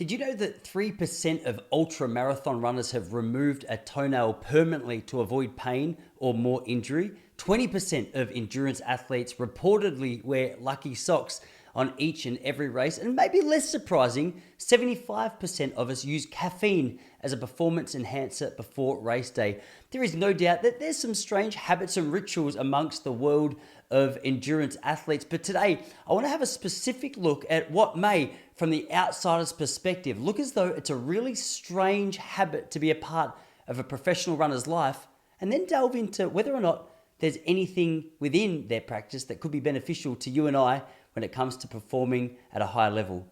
Did you know that 3% of ultra marathon runners have removed a toenail permanently to avoid pain or more injury? 20% of endurance athletes reportedly wear lucky socks on each and every race. And maybe less surprising, 75% of us use caffeine as a performance enhancer before race day. There is no doubt that there's some strange habits and rituals amongst the world of endurance athletes. But today, I want to have a specific look at what may, from the outsider's perspective, look as though it's a really strange habit to be a part of a professional runner's life, and then delve into whether or not there's anything within their practice that could be beneficial to you and I when it comes to performing at a high level.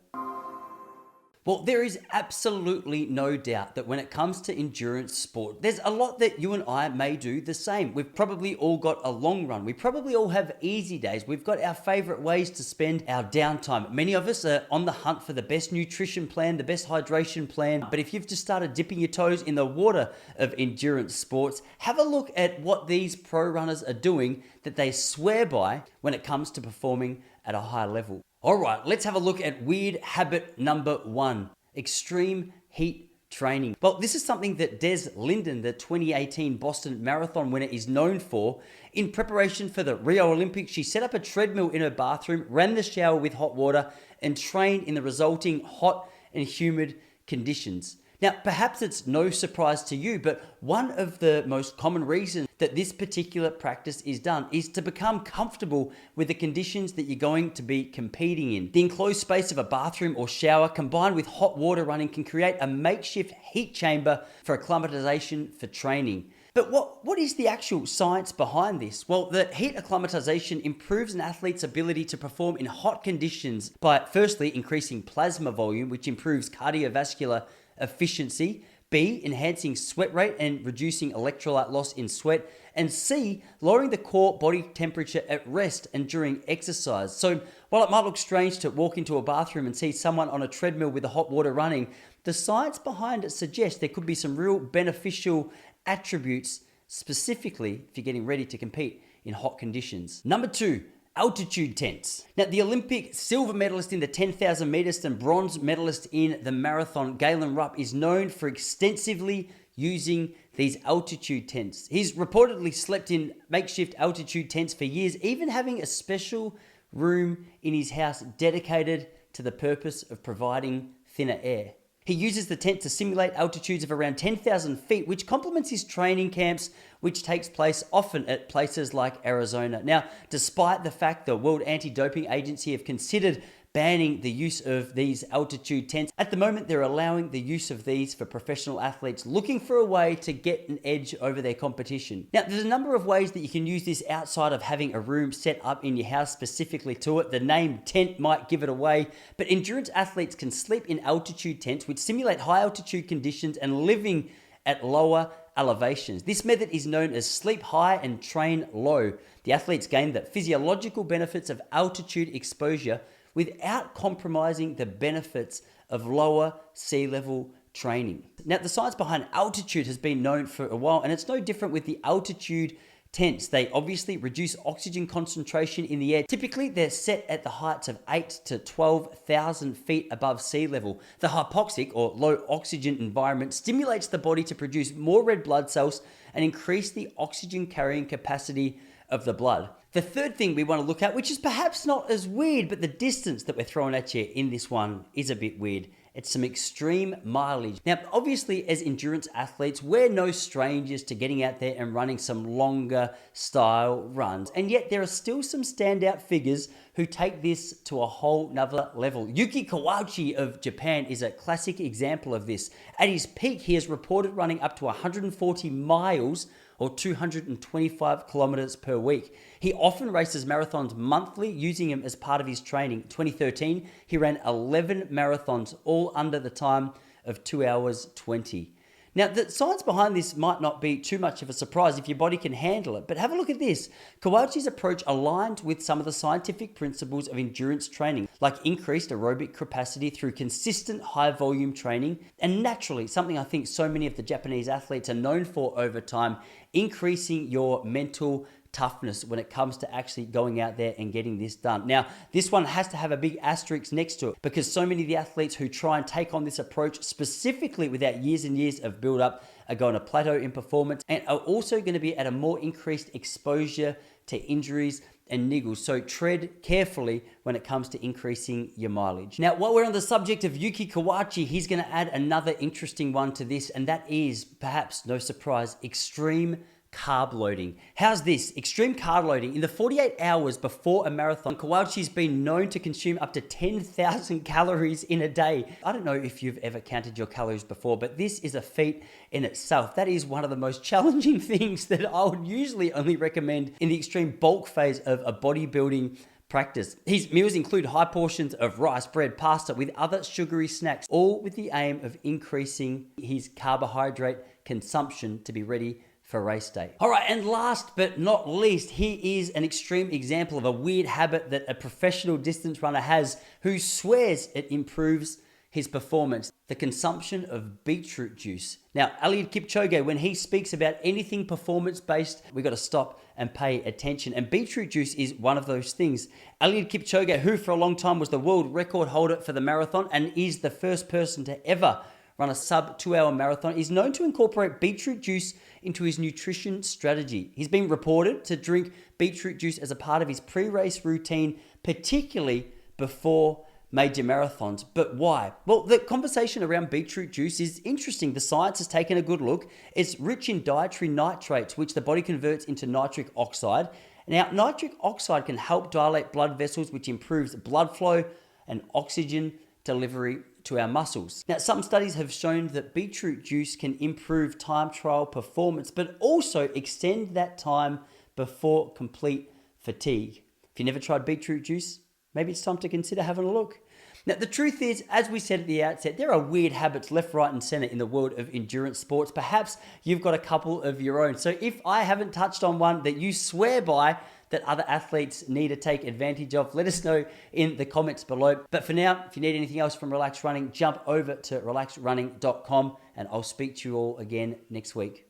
Well, there is absolutely no doubt that when it comes to endurance sport, there's a lot that you and I may do the same. We've probably all got a long run. We probably all have easy days. We've got our favorite ways to spend our downtime. Many of us are on the hunt for the best nutrition plan, the best hydration plan. But if you've just started dipping your toes in the water of endurance sports, have a look at what these pro runners are doing that they swear by when it comes to performing at a high level. All right, let's have a look at weird habit number 1, extreme heat training. Well, this is something that Des Linden, the 2018 Boston Marathon winner, is known for. In preparation for the Rio Olympics, she set up a treadmill in her bathroom, ran the shower with hot water, and trained in the resulting hot and humid conditions. Now, perhaps it's no surprise to you, but one of the most common reasons that this particular practice is done is to become comfortable with the conditions that you're going to be competing in. The enclosed space of a bathroom or shower combined with hot water running can create a makeshift heat chamber for acclimatization for training. But what is the actual science behind this? Well, the heat acclimatization improves an athlete's ability to perform in hot conditions by firstly increasing plasma volume, which improves cardiovascular efficiency, B, enhancing sweat rate and reducing electrolyte loss in sweat, and C, lowering the core body temperature at rest and during exercise. So while it might look strange to walk into a bathroom and see someone on a treadmill with the hot water running, the science behind it suggests there could be some real beneficial attributes, specifically if you're getting ready to compete in hot conditions. Number 2, altitude tents. Now, the Olympic silver medalist in the 10,000 meters and bronze medalist in the marathon, Galen Rupp, is known for extensively using these altitude tents. He's reportedly slept in makeshift altitude tents for years, even having a special room in his house dedicated to the purpose of providing thinner air. He uses the tent to simulate altitudes of around 10,000 feet, which complements his training camps, which takes place often at places like Arizona. Now, despite the fact the World Anti-Doping Agency have considered banning the use of these altitude tents, at the moment they're allowing the use of these for professional athletes looking for a way to get an edge over their competition. Now, there's a number of ways that you can use this outside of having a room set up in your house specifically to it. The name tent might give it away, but endurance athletes can sleep in altitude tents which simulate high altitude conditions and living at lower elevations. This method is known as sleep high and train low. The athletes gain the physiological benefits of altitude exposure without compromising the benefits of lower sea level training. Now, the science behind altitude has been known for a while, and it's no different with the altitude tents. They obviously reduce oxygen concentration in the air. Typically, they're set at the heights of 8 to 12,000 feet above sea level. The hypoxic or low oxygen environment stimulates the body to produce more red blood cells and increase the oxygen carrying capacity of the blood. The third thing we want to look at, which is perhaps not as weird, but the distance that we're throwing at you in this one is a bit weird. It's some extreme mileage. Now, obviously, as endurance athletes, we're no strangers to getting out there and running some longer style runs. And yet there are still some standout figures who take this to a whole nother level. Yuki Kawauchi of Japan is a classic example of this. At his peak, he is reported running up to 140 miles or 225 kilometers per week. He often races marathons monthly, using them as part of his training. In 2013, he ran 11 marathons, all under the time of 2 hours 20. Now, the science behind this might not be too much of a surprise if your body can handle it, but have a look at this. Kawauchi's approach aligned with some of the scientific principles of endurance training, like increased aerobic capacity through consistent high volume training, and naturally, something I think so many of the Japanese athletes are known for over time, increasing your mental toughness when it comes to actually going out there and getting this done. Now, this one has to have a big asterisk next to it because so many of the athletes who try and take on this approach specifically without years and years of build up are going to plateau in performance and are also going to be at a more increased exposure to injuries and niggles. So tread carefully when it comes to increasing your mileage. Now, while we're on the subject of Yuki Kawachi, he's going to add another interesting one to this, and that is, perhaps no surprise, extreme carb loading. How's this? Extreme carb loading. In the 48 hours before a marathon, Kawachi's been known to consume up to 10,000 calories in a day. I don't know if you've ever counted your calories before, but this is a feat in itself. That is one of the most challenging things that I would usually only recommend in the extreme bulk phase of a bodybuilding practice. His meals include high portions of rice, bread, pasta with other sugary snacks, all with the aim of increasing his carbohydrate consumption to be ready for race day. All right, and last but not least, here is an extreme example of a weird habit that a professional distance runner has who swears it improves his performance: the consumption of beetroot juice. Now, Eliud Kipchoge, when he speaks about anything performance-based, we got to stop and pay attention. And beetroot juice is one of those things. Eliud Kipchoge, who for a long time was the world record holder for the marathon and is the first person to ever run a sub 2-hour marathon, is known to incorporate beetroot juice into his nutrition strategy. He's been reported to drink beetroot juice as a part of his pre-race routine, particularly before major marathons. But why? Well, the conversation around beetroot juice is interesting. The science has taken a good look. It's rich in dietary nitrates, which the body converts into nitric oxide. Now, nitric oxide can help dilate blood vessels, which improves blood flow and oxygen delivery to our muscles. Now, some studies have shown that beetroot juice can improve time trial performance, but also extend that time before complete fatigue. If you never tried beetroot juice, maybe it's time to consider having a look. Now, the truth is, as we said at the outset, there are weird habits left, right, and center in the world of endurance sports. Perhaps you've got a couple of your own. So if I haven't touched on one that you swear by that other athletes need to take advantage of, let us know in the comments below. But for now, if you need anything else from Relax Running, jump over to relaxrunning.com and I'll speak to you all again next week.